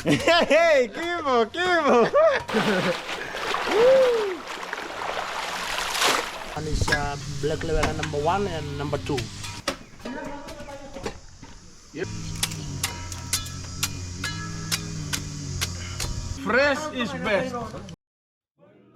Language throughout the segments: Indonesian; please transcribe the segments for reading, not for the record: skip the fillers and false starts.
Hey, kivo, kivo. One is black level number 1 and number 2. Yep. Fresh is best.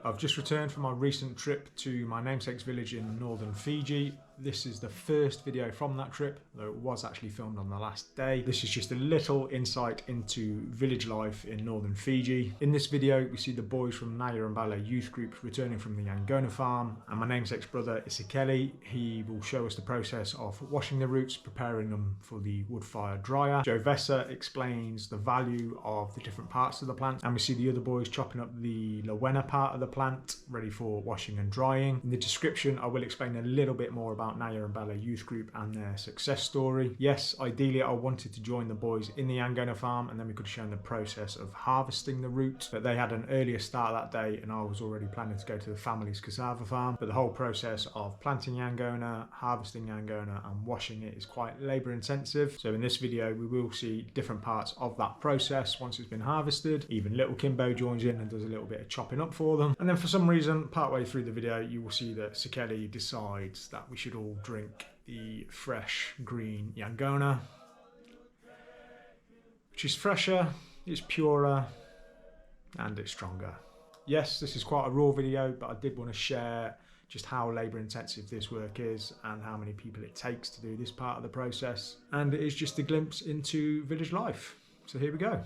I've just returned from my recent trip to my namesake's village in northern Fiji. This is the first video from that trip, though it was actually filmed on the last day. This is just a little insight into village life in northern Fiji. In this video, we see the boys from Naya and Bilo youth group returning from the Yaqona farm, and my namesake's brother Isikeli. He will show us the process of washing the roots, preparing them for the wood-fired dryer. Joe Vessa explains the value of the different parts of the plant, and we see the other boys chopping up the Yaqona part of the plant, ready for washing and drying. In the description, I will explain a little bit more about Naya and Bilo youth group and their success story. Yes, ideally I wanted to join the boys in the Yaqona farm, and then we could have shown the process of harvesting the root, but they had an earlier start that day and I was already planning to go to the family's cassava farm. But the whole process of planting Yaqona, harvesting Yaqona and washing it is quite labour intensive. So in this video we will see different parts of that process once it's been harvested. Even little Kimbo joins in and does a little bit of chopping up for them. And then for some reason, partway through the video, you will see that Sikeli decides that we should all drink the fresh green Yaqona, which is fresher, it's purer, and it's stronger. Yes, this is quite a raw video, but I did want to share just how labour intensive this work is and how many people it takes to do this part of the process. And it is just a glimpse into village life. So here we go.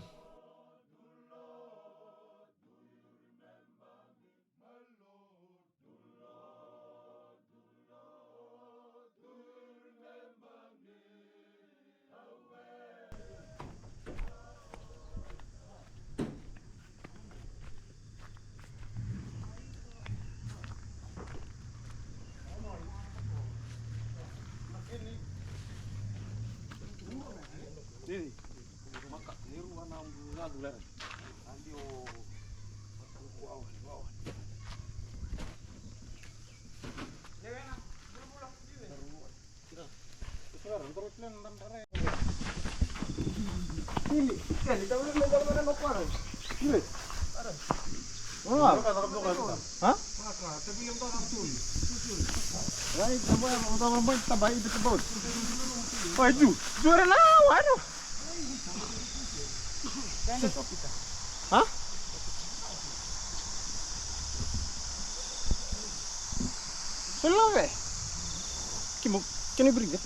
Can you bring it?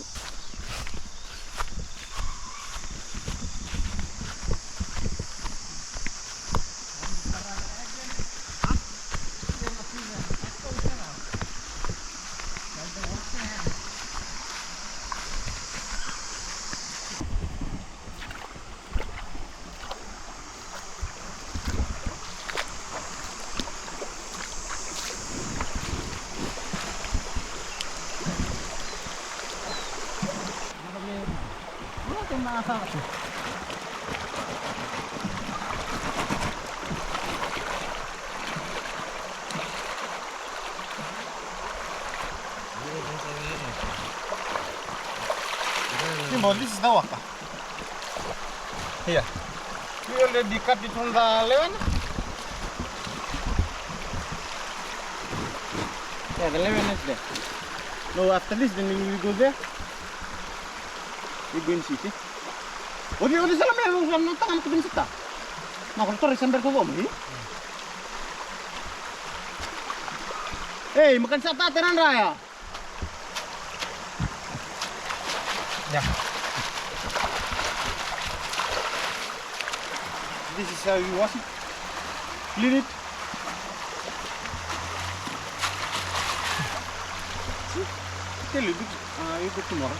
This is the waka. Here. We already cut it from the level. Yeah, the level is there. No, after this, then we will go there. We go and see. Odi salam ya, salam nonton kamu kebin kita. Nah, kalau terus sampai ke bawah ni. Hey, makan sata tenan raya. Yeah. This is how you wash it. Clean it. See? Tell you, you go tomorrow.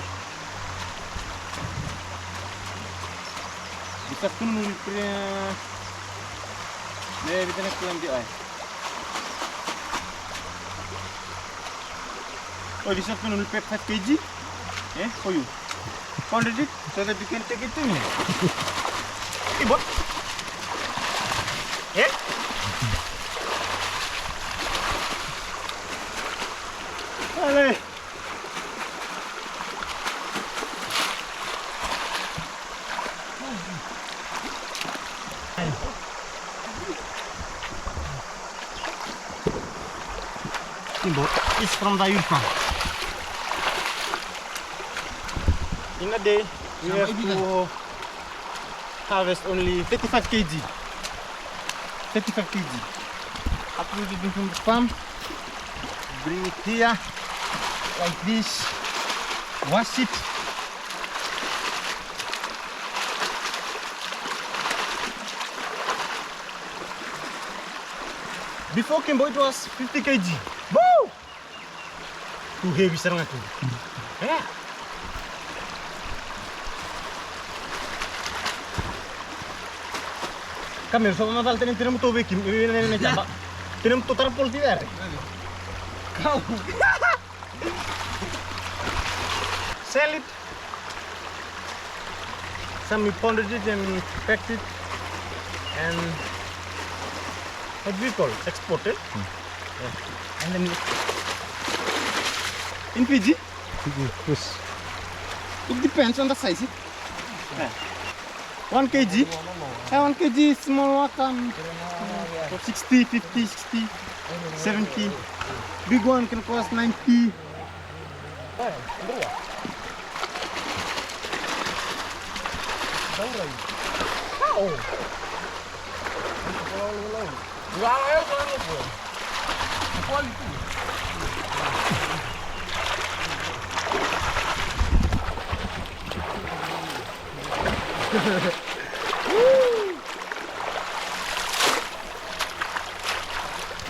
This afternoon we'll prepare. Maybe the next time the eye. Oh, this afternoon we'll prep 5 kg. Yeah, for you. Pounded it so that you can take it to me. Okay, what? Yeah? Allez. Steamboat is from the Yaqona. In a day, we have to harvest only 35 kg. 35 kg. Uprooted from the farm. Bring it here, like this. Wash it. Before Kimbo, it was 50 kg. Woo! Too heavy sarang ako. Yeah. Come here, so madal tinam tubig Kim. Tinam to tarpol di there. Sell it. Some we pounded it and packed it, and what do we call it? Exported. Yeah. And then in Fiji, Yes. it depends on the size. 1 kg. 1 kg small one 60, 50, 60, 70. Big one can cost 90.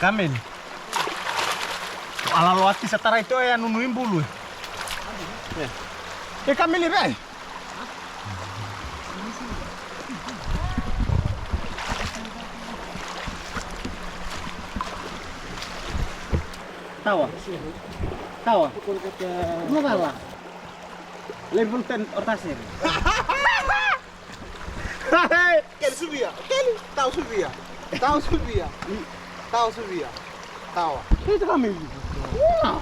Kamen. Ala loati setara itu ya nunuin bulu. Ya kami lihat. Tawa. Tawa. Mau kalah. Level 10 ortasir. Quer subir? Quer? Tá subir. Tá subir. Tá subir. Tá. Itu kami. Wow.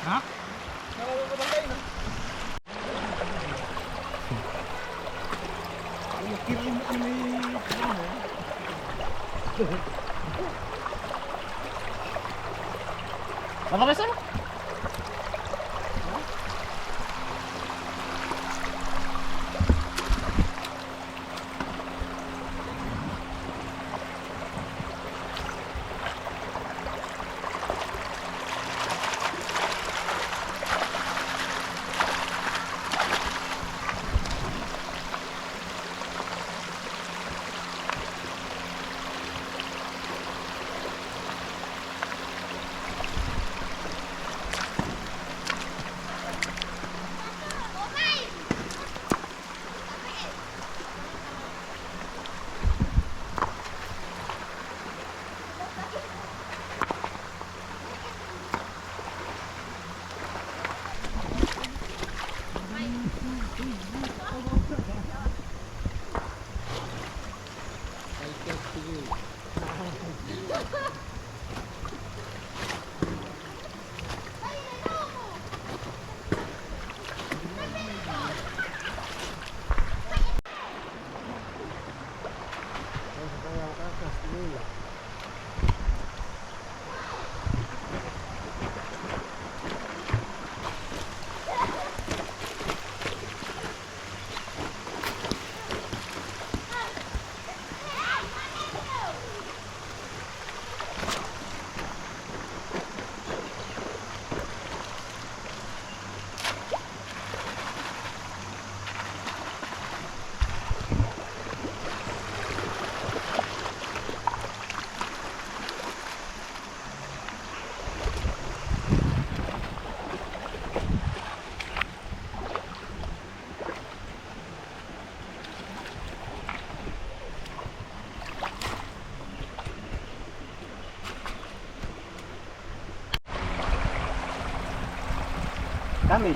Hah? Apa rasanya? Family.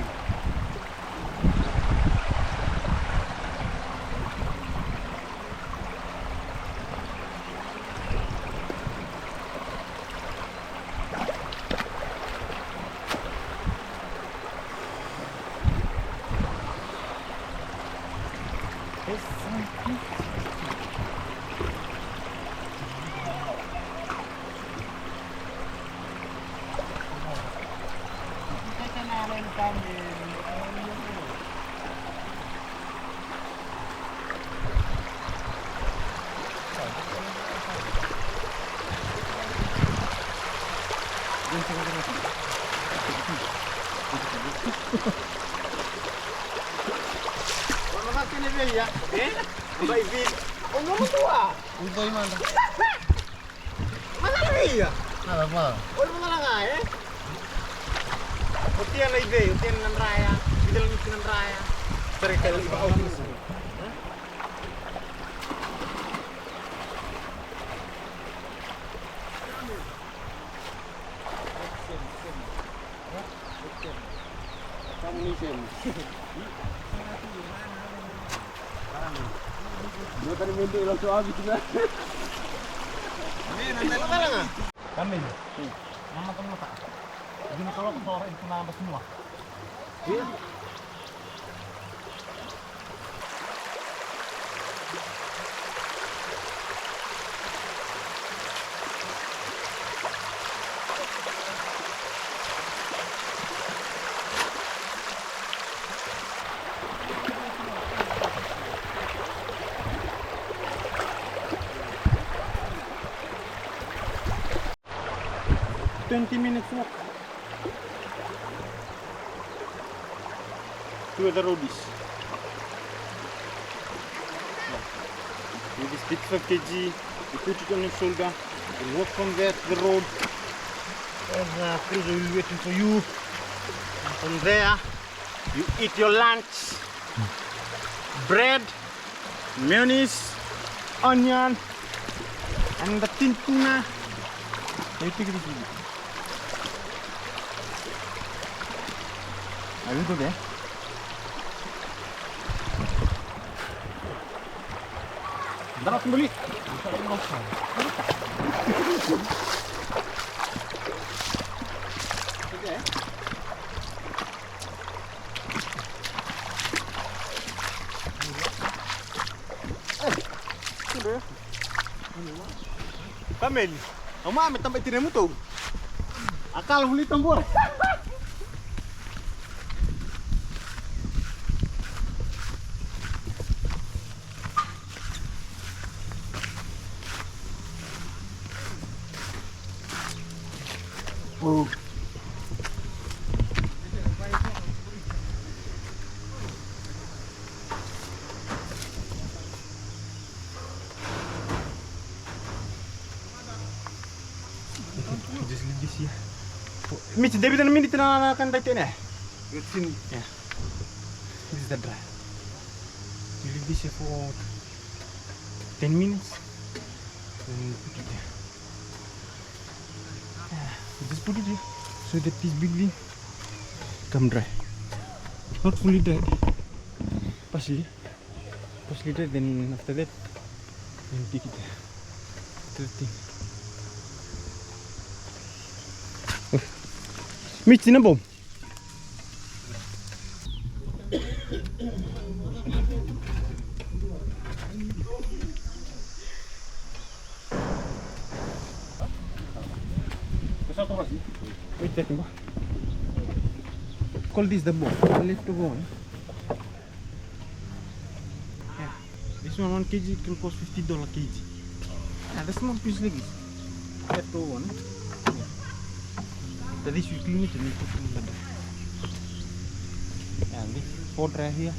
Ano ka kinibaya? Eh? Baby. Ano mo to ah? Utoy man. Mana niya? Ano ba? Ano mo lang ah eh? Utian na ibe, utian ng raya. Bidal ng ng raya. Pero kayo iba office. Dua tadi minta ilang soal gitu kan. Ano ka lang ah? Kami. Nama kamu tak? Gini kalau sore itu nambah semua. Iya. Minutes walk to where the road is. With this big 5 kg, you put it on your shoulder, you walk from there to the road. There's a cruiser will be waiting for you. And from there, you eat your lunch. Bread, mayonnaise, onion, and the tin tuna. You take it easy. Are you there? Dapat kembali. Kamel, ang mamit tambay tinan mo to. Akala mo litong buwan. Oh. Just leave this here. Mitch, David na minute na kanday tin eh. It's in. Yeah. This is the dry. You leave this here for 10 minutes. And put it there. You just put it here so that this big wing come dry. Not fully dry. Partially dry. Then after that, then take it there. After the thing. Mitch, na bom. Wait, let me go. Call this the bone. I left the bone. Yeah. This one 1 kg can cost $50 kg. Yeah, the small piece like this. Left the one. Yeah. So this you clean it and you put it in the dry. Yeah, and this 4 dry here.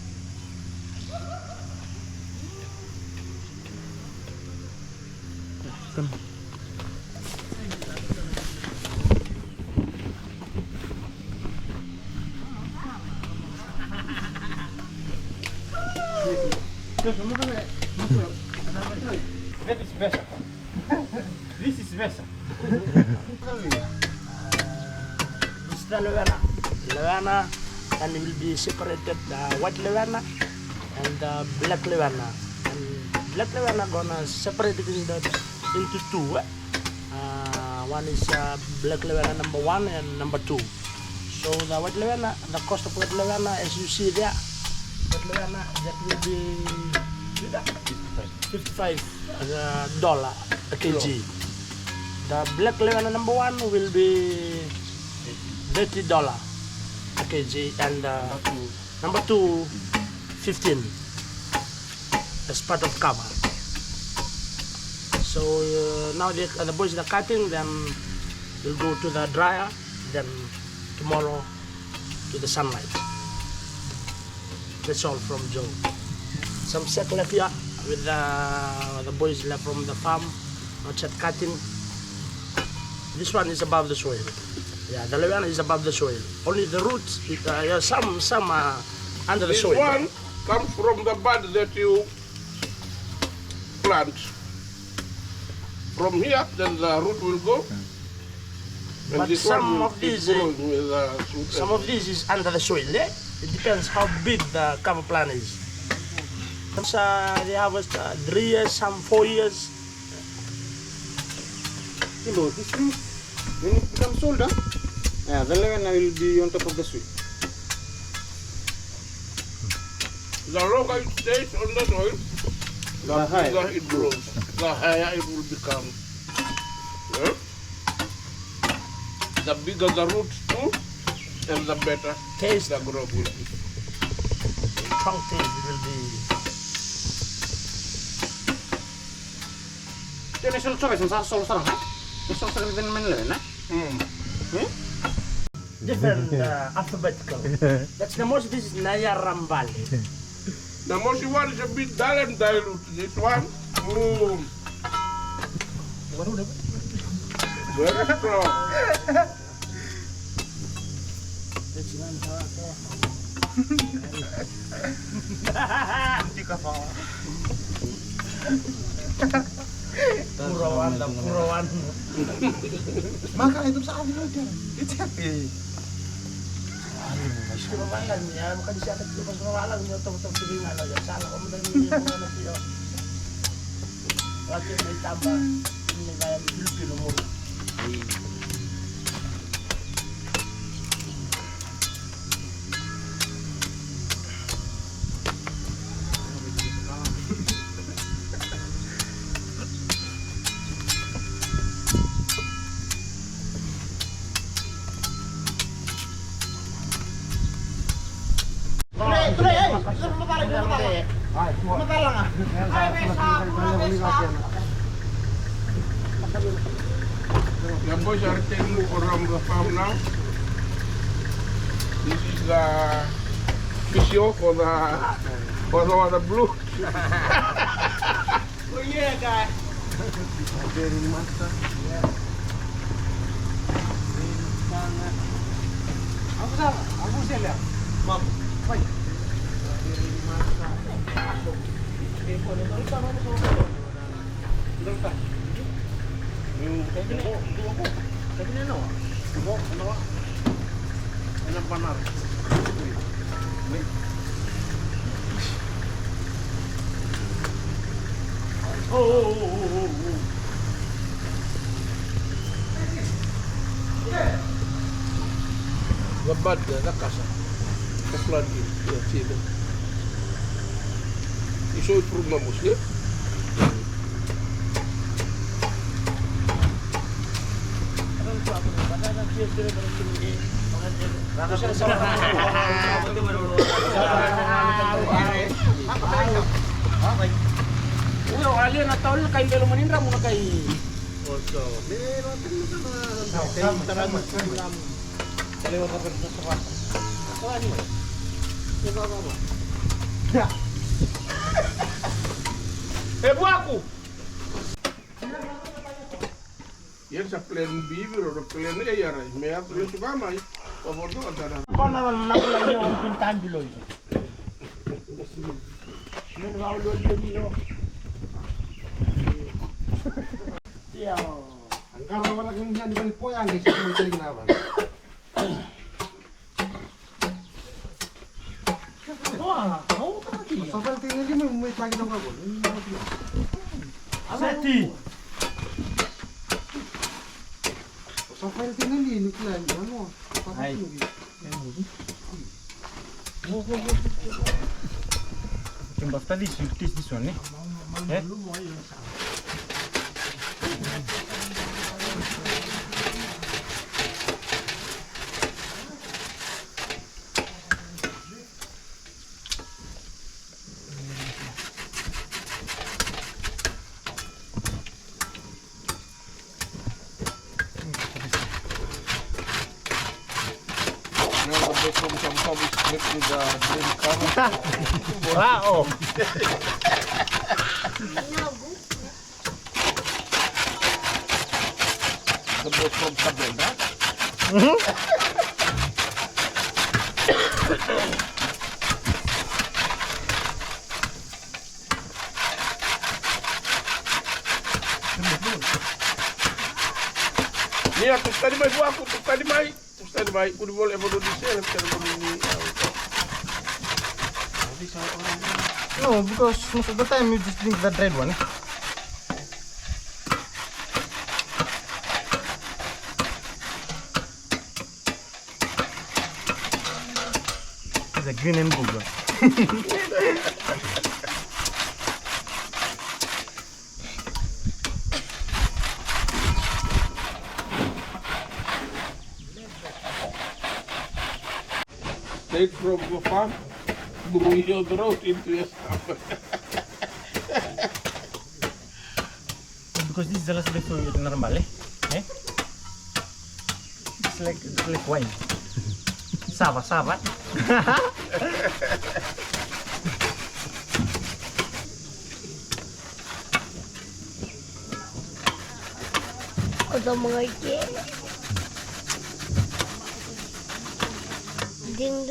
Yeah, come. That is better. This is better. Gusta Levana. and it will be separated white levana and black levana. And black levana gonna separate it into two. One is black levana number 1 and number 2. So the white levana, the cost of white levana, as you see there, white levana that will be $55 a kg. The black levana number 1 will be $30 a kg, and number 2 15 as part of Kava. So now the boys are cutting, then we'll go to the dryer, then tomorrow to the sunlight. That's all from Joe. Some set left here with the boys left from the farm, outside cutting. This one is above the soil. Yeah, the levana is above the soil. Only the roots, some are under the soil. This one comes from the bud that you plant. From here, then the root will go. And But this some one will of these, keep growing with, some of these is under the soil. Eh? It depends how big the cover plant is. Some they harvest 3 years, some 4 years. You know, this thing, when it becomes older, yeah, the levana will be on top of the sweet. the longer it stays on the soil, the higher bigger it grows. The higher it will become. Yeah? The bigger the roots too, and the better Taste, the growth will be. trunk taste, it will be. Ini sol-sol sarang, kan? Sol-sol dengan main levana. Different alphabetical. That's the most, this is Nayaram Valley. The mossy one is a bit dull and dilute. This one, very strong. Purawan. Maka itu sa akin udah. It's happy. Purawan ya, bukan siapa itu pas purawan ya, tong-tong silingan aja. Salah kamu dari ini mana sih yo. Lagi may tambah ini kayak pil-pil mo. The boys are taking around the farm now. This is the physio for the blue. Oh yeah, guy. Aku sila. Mom, fight. The bud, the casa. The floodgate. Yeah, see them. You saw it from the Muslim? Uyo, alin na taon kay belo manindra mo kay. Also. Buaku. Yan sa plain beaver or plain air, may ato yung sukamay. Pabor doon, ada na. Kung naman niyo ang pintahan biloy. Ano nga ulo niyo? Yeah. Ang karawan lagi niya di balik po yan, guys. Ito yung naman. Sampai tinggal ini mau lagi dong kau. Seti. Sampai tinggal ini kelan jangan. Hai. Can after this you taste this one, eh? Wow. The boat from Sabena. Nia, tu tadi mai buat aku, tu tadi mai. Udah boleh bodoh di sini, sekarang ini. No, because most of the time you just drink that red one. It's a green and blue one. Take from the farm, brew your throat into your stomach. Because this is the last day for normal, eh? It's like wine. Sava. Ada mga ikin. Ding.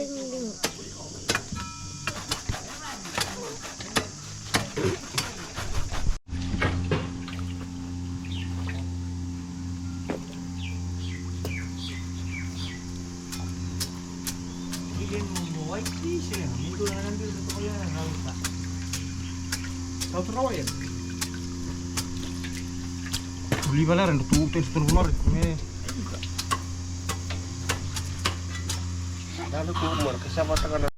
Beli bala rendo tu tens tu rumor me. Lalu ku umur kesama tangan.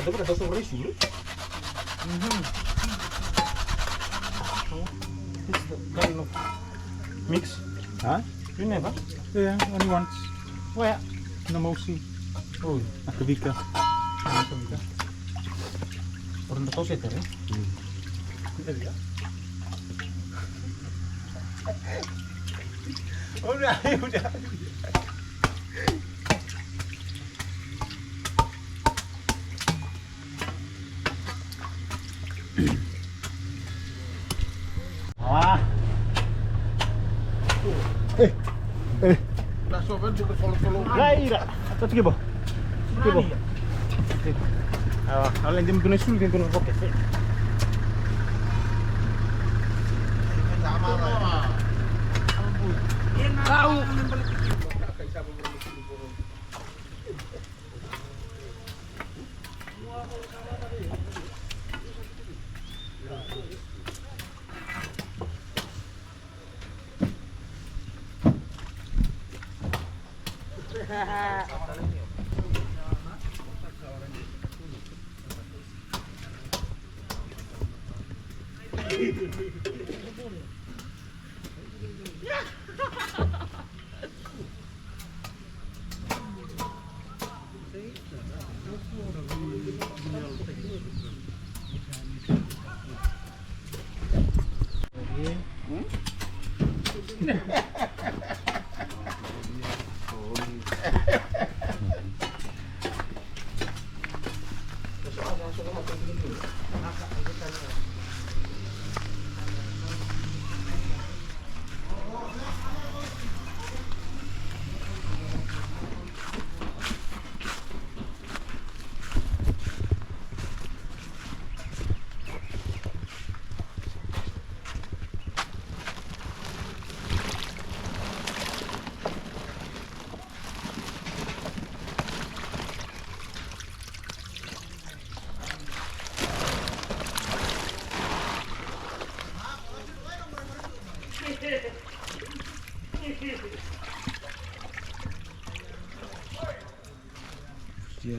Dapat satu risu. This kind of mix. Huh? You never? Yeah, only once. Where? Namosi. Oh, Akavika. orang tahu sih tadi. Udah. Wah. Nah, so ben bukan follow. Gaira. Atau tiga boh. Tiga boh. Kalau yang dia sul dia guna pocket. Tahu.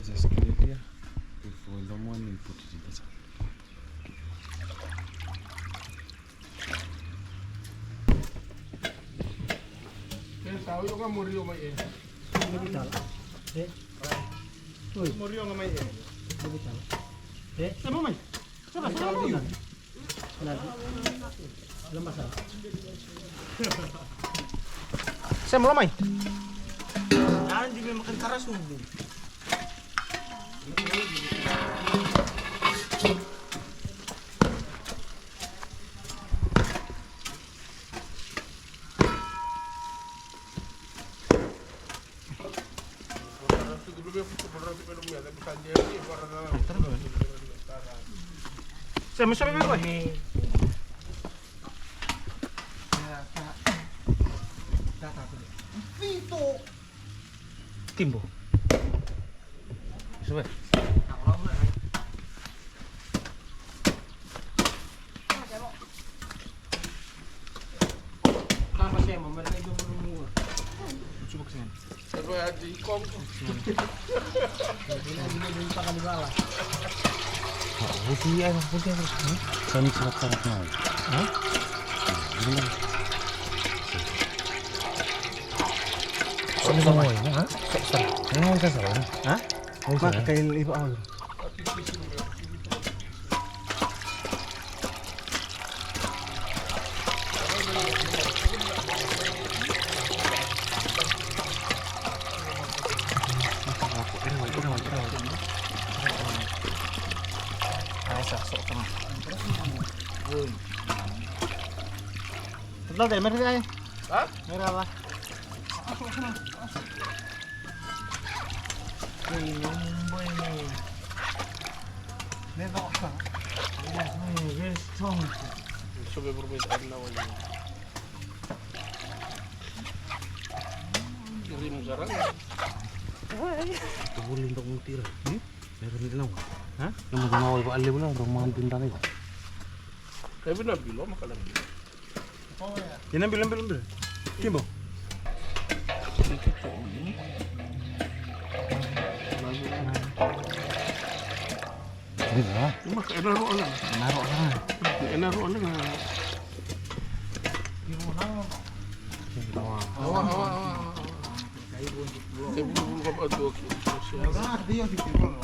just get it here before the one we put it in the sun. Tahu yung kamurio may eh. Murio nga may eh. Ano man? Saba sa murio. Saya mau lamai. Jangan di makan karas subuh. Saya mau sampai berapa? Timbo. Coba. Kan masih mau mereka itu murmur. Coba kesini. Coba di kom. Ini pakai di bawah. Putih terus. Sani serat-seratnya. Hah? Semua ini, ha? Ini kan salah. Hah? Mak kail ibu awal. Betul deh, mereka ya. Hah? Mereka apa? Coba berbeda lawan. Kirim sekarang. Boleh untuk mutir. Meron lang. Ha? Naman gumawa ko ali wala rumah pintan itu. Kayak benar bilo makalan. Yan ambil. Timbo. Iya. Cuma kayak naruh orang. Naruh kan. Naruh orang. Awak. Kayak bulu kapal tu. Dia di timbo.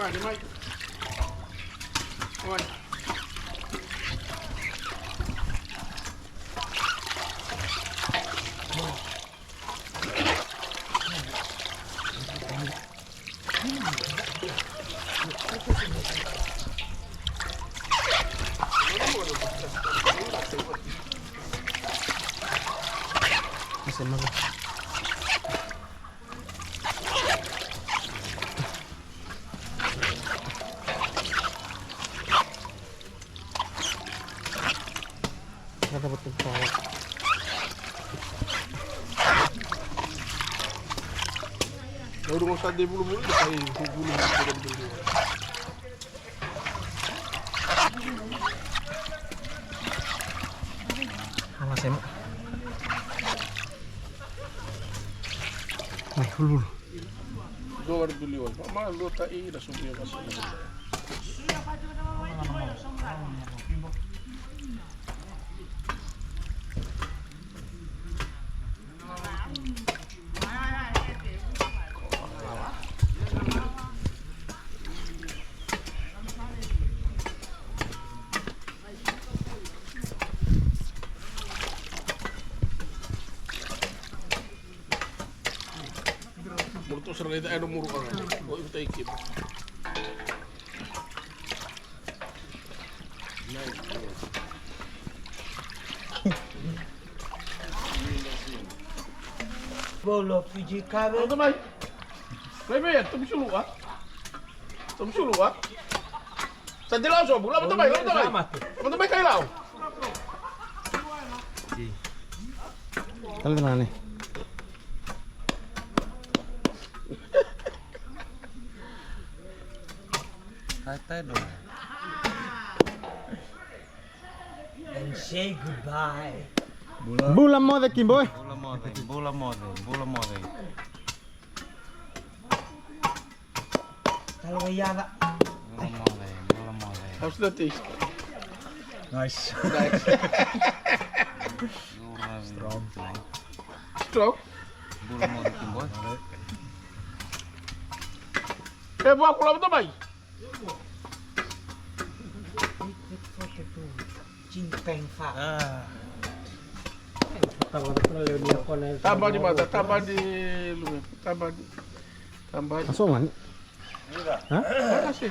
Mike. Oi. Dapat bawa. Baru mau sadar bulu-bulu kayak bulu bulu. Sama saya mau. Nih, bulu. Dua bulu. Mama lo tak dah subuh kasih. Murto serang itu ada muruk orang. Oh itu ikip. bowl of Fiji Kava. Ano ba? May ba yan? Tumsulu ah. Tumsulu ah. Sa dilaw so, bula mo tabay, Mo tabay kay lao. Kalau mana nih? And say goodbye. Bulan mau deh Kim boy. Bola mode. Kalau kaya Bola mode. How's the taste? Nice. Strong. Bola mode Kim boy. Eh, buat aku lah tabay. Cimpeng fa. Tambah di mata, tambah di lume, tambah di. Langsung Hah? Kasih.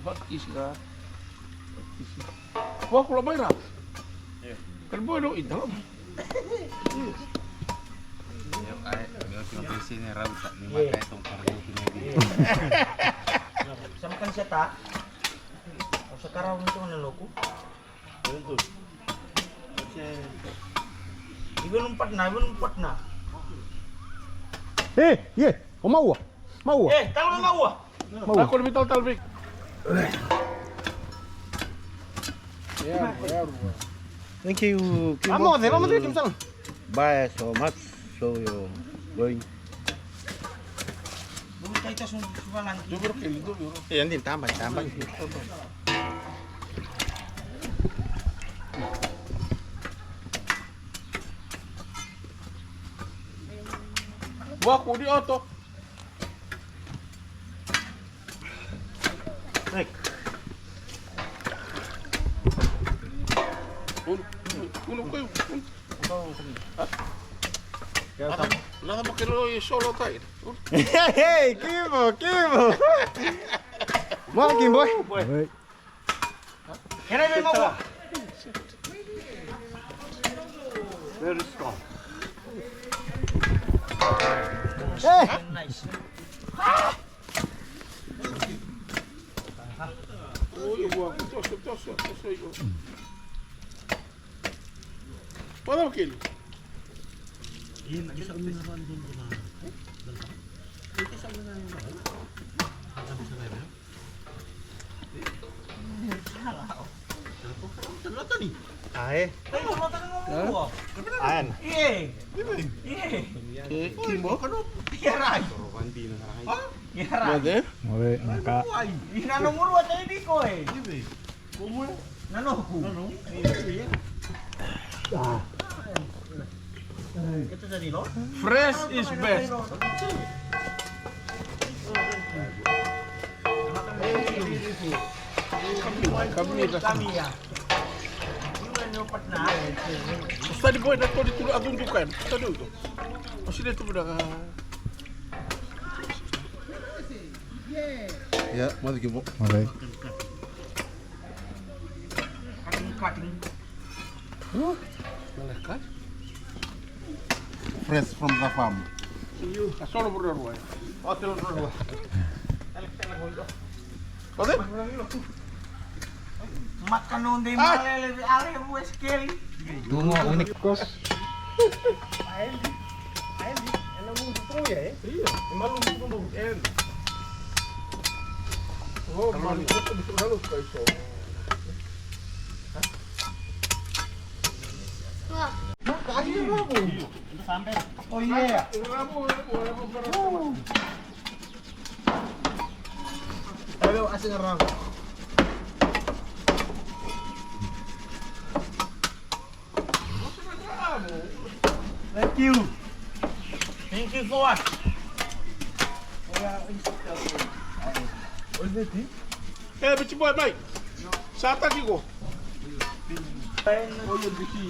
Hot is ka. Wah, kalau bayar. Kan boy do itu. Yung sini raw tak ni makai tong karyo kinagi. Sama kan siya ta? O sekarang itu mana loku? Ibu numpat na. Ye, mau ah? Kalau nggak mau. Aku lebih tahu talbik. Ya. Thank you. Vamos deh Kim Sang. Bye so much. So you going. Belum kita sudah lanjut. Jujur ke itu. Iya, nanti tambah. Wah, aku di auto. Baik. Uno kayo. Lah pakai lo solo tayo. Hey, Kibo. Mau Kim boy. Kira mau. Very strong. Nice. Oh, eu vou tosco. Pode aquele. Ae. Ayan. Kimbo? Kirai. Made? Mulai maka Nano muru at hindi ko eh. Nano ko. Ito sa dilo? Fresh is best. Kami ya. Yung lupat na. Tadi boy nak kau ditulak tunjukkan. Tadi itu. Masih dia tu budak. Ya, mau Kim boy. mulai Cutting. Malaikat. Fresh from the farm. Solo berdua. Hotel berdua. Pode? Makan undi malele ale buat skill. Dungo unik. kos. Iya, malu pun en. Oh, malu itu betul malu kau iso. Oh iya. Ayo asing ngerang. Thank you. Thank you for what? Eh, bici boy, baik. Sata kiko. Oh, yung bisi.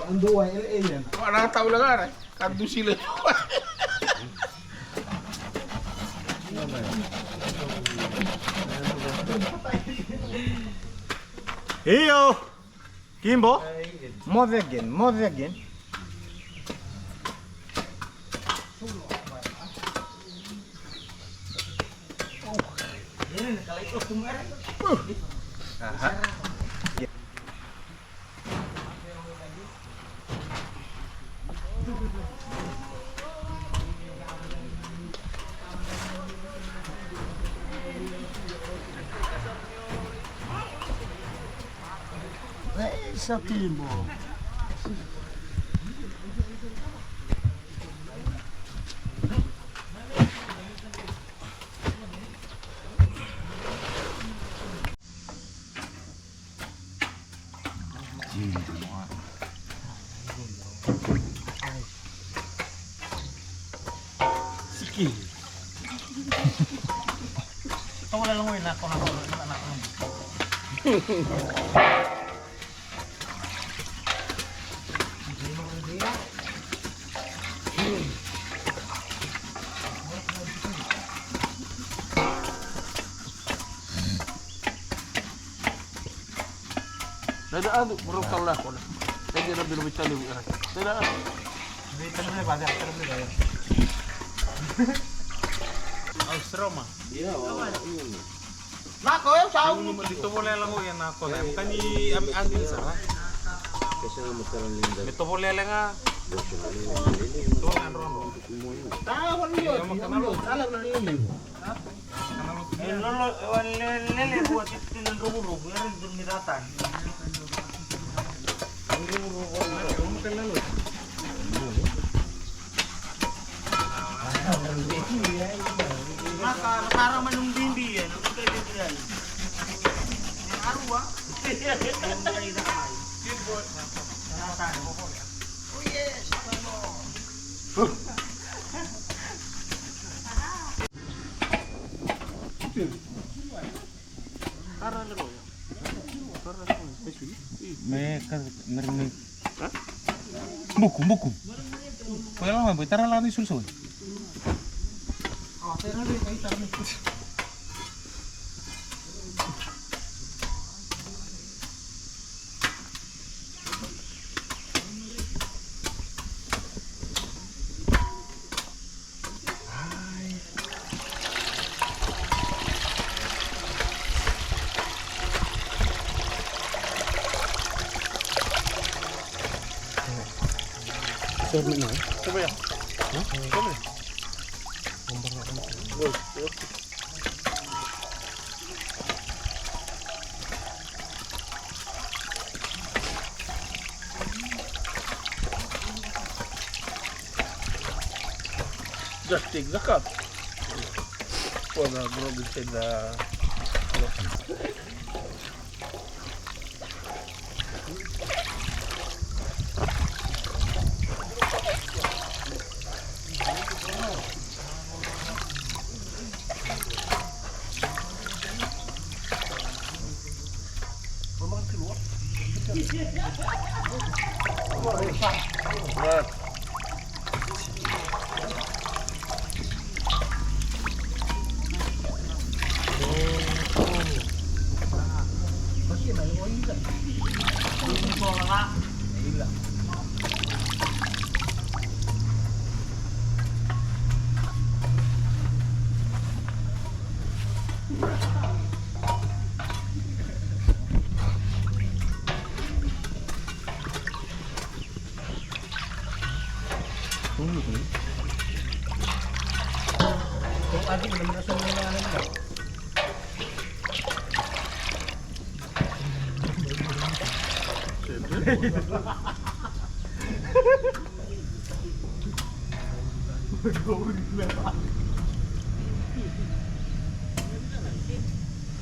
Ando wa LA yan. Wala tahu lang ara. Kanto sila. Iyo! Kimbo? More again, more again. Sa Timbo. Sige. Ito wala lang na ako na. Dadaan, burong kaula ko na. Hindi na binumit sa liwi. Dadaan. Roma. Nako, yung saong mo. Dito wala lang yan ako na. Bukan ni Andin sa. Kasi nga magkaroon linda. Dito wala lang nga. Ito ang Roma. Tawa niyo. Alam na nililiw. Lele buat itu ng rumo-rumo. Yan yung niratan. Nakaraman ng bimbi yan. Ano kayo dito yan? Yung arwa. Yung kayo na kamay. Niratan. Oh yes! May narinig. Bukum. Kaya lang ba? Tara lang isusul. Sermon na. Coba ya. Coba. Just take the cup. For the grog inside the...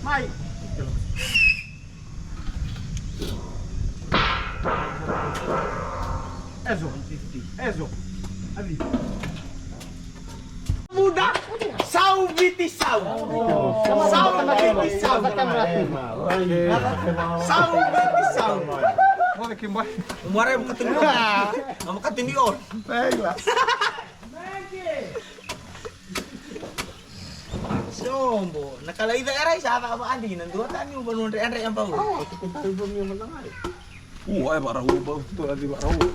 Mai. Ezo. Ali. Muda. Sau bitisau. Sau bitisau. Sau bitisau. Boleh Kimbo. Umare mo katindi. Mo katindi on. Baiklah. Nombo, nakalaida era isa ka ba andi nan dua tani uban mon re yang pau. Oh, kita belum yang menang ay. Ay para ubah betul lagi para ubah.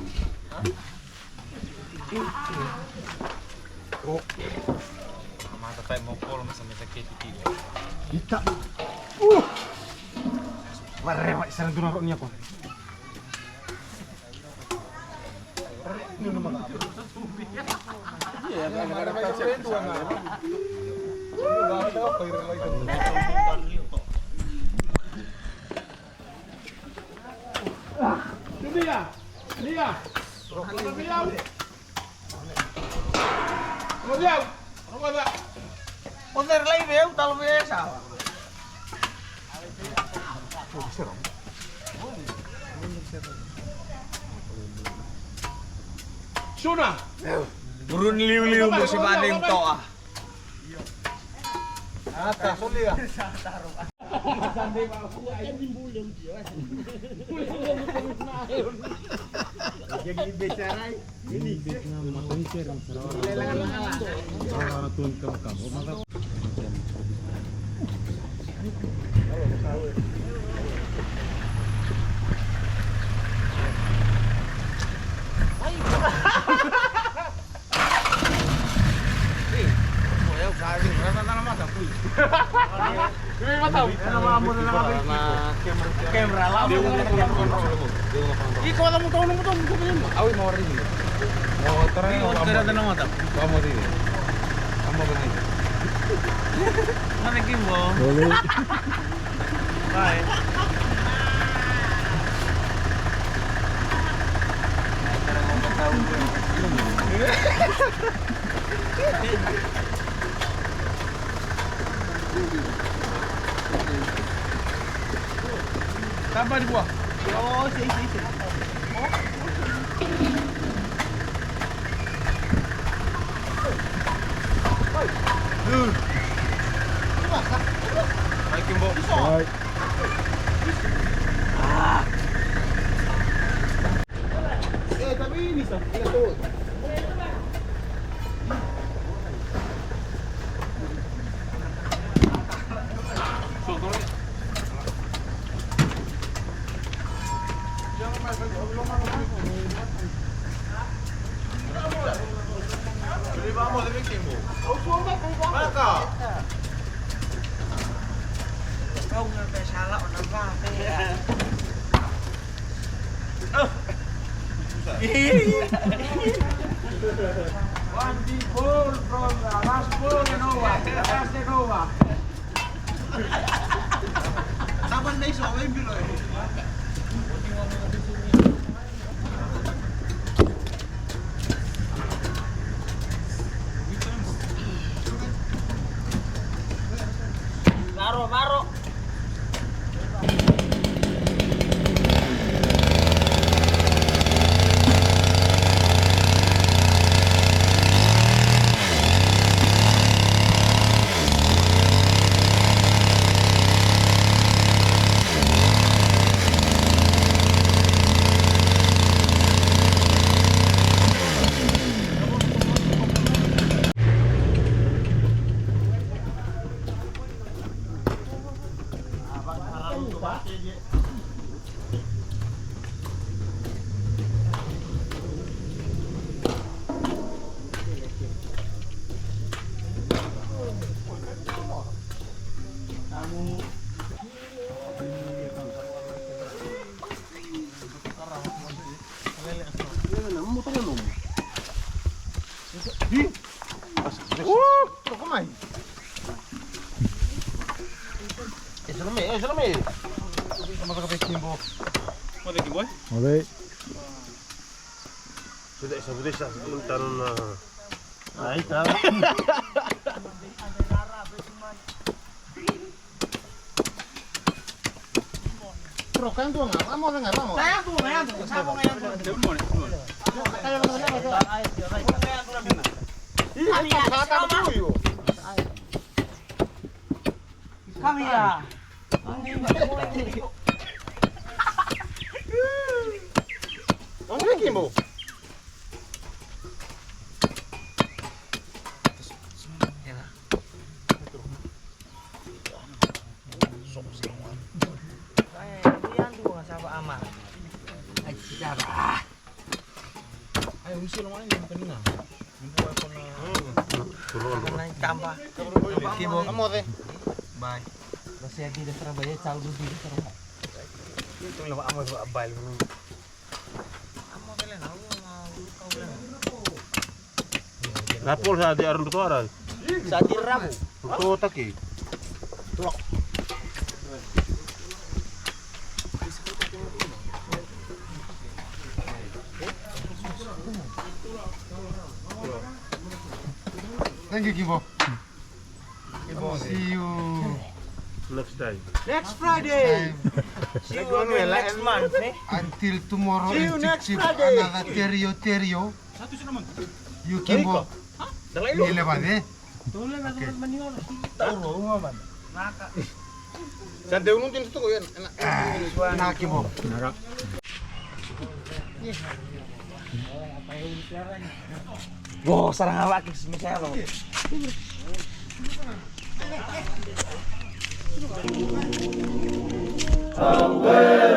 Mata tayo mo call sa may sakit dito. Kita. Marremak sana dunaro niya ko. Iya, kadang-kadang kasih itu ana. Dia. Kemudian, apa tak? Poder lai veu tal vez sawa. Suna. Burun liu-liu mo si banding to ah. Atas soli ya. Jadi bicara ini matungker orang tuan kamu maka Kamera lama. Ikaw alam mo to. Awi mau rin. Mau tara na mata. Kamu rin. Kamu rin. Mana kimbo? Boleh. Bye. Tambah di buah. Oh, si. Hai Kimbo. Right. tapi ini sah, tidak tahu. Kau nggak salah orang kafe ya. One people from the last pool in Nova, the last in Nova. Kapan nih soalnya bilo? Baro. Salame. Sama ka Kimbo. Mau lagi boy? Boleh. Sudah sa tanong na. Ay, ta. Pero kan tuh nggak, kamu nggak mau. Saya tuh. Sama ngayon tuh. Kami ya. Ano Kimbo? Ayo usil mana yang kanina. Buat ko na. Turun na tambah. Kibo. Amo te. Bye. Masih di Surabaya tahu dulu di Surabaya. Itu lah amo sa abal mo. Amo kailan ako kau lang. Napol sa di aron to ara. Sa Tiramo. To taki. Thank you, Kibo. See you Next time. Next Friday. See you again next month, eh? until tomorrow. See you and next chip Friday. another terio. You Kibo. Nileban, eh? Tuloy na naman maniwala. Tauro nga man. Sa deunong din ito ko yan. Na Kibo. Wow, sarang hawak si Michelle. Away